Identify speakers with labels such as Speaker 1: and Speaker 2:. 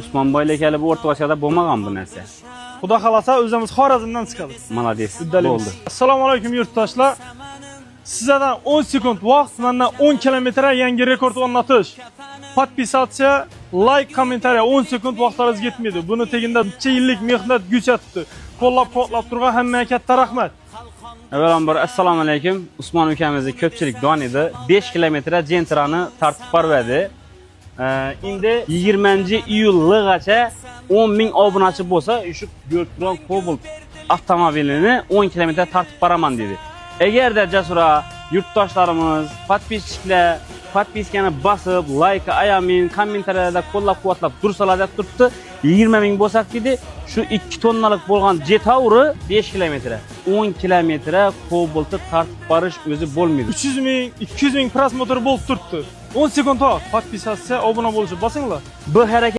Speaker 1: Usmonboylik hali bu O'rta Osiyoda bo'lmagan bu narsa.
Speaker 2: Xudo xolasa o'zimiz Xorazmdan chiqamiz.
Speaker 1: Malades.
Speaker 2: Uddalimiz.
Speaker 1: Bo'ldi.
Speaker 2: Assalomu alaykum yurtdoshlar. Sizlardan 10 sekund vaqt, mendan 10 kilometr yangi rekord o'rnatish. Podpisatsiya, like, kommentariya 10 sekund vaqtlaringiz yetmaydi. Buni teginda 2 yillik mehnat güç etdi. Qo'llab-quvvatlab turgan hammaga katta rahmat.
Speaker 1: Avvalambor assalomu alaykum. Usmon ukamizni ko'pchilik donidi. 5 kilometr jentrani tartib berdi. Endi 20-iyulgacha 10.000 obunachi bo'lsa, shu Goldtron Cobalt avtomobilini 10 kilometr tartib beraman dedi. Agarda jasura yurtdoshlarimiz, podpischilar podpiskani bosib, like ayamin, kommentariyada qo'llab-quvvatlab tursalar deb turibdi. 20.000 bo'lsak dedi. Shu 2 tonnalik bo'lgan Jetaur'ı 5 kilometr, 10 kilometr Cobalt'ı tartib berish o'zi bo'lmaydi.
Speaker 2: 300.000, 200.000 prosmotr bo'lib turibdi. 10 sekund vaqt. Podpisatsiya, obuna bo'lishni bosinglar.
Speaker 1: Bu harakat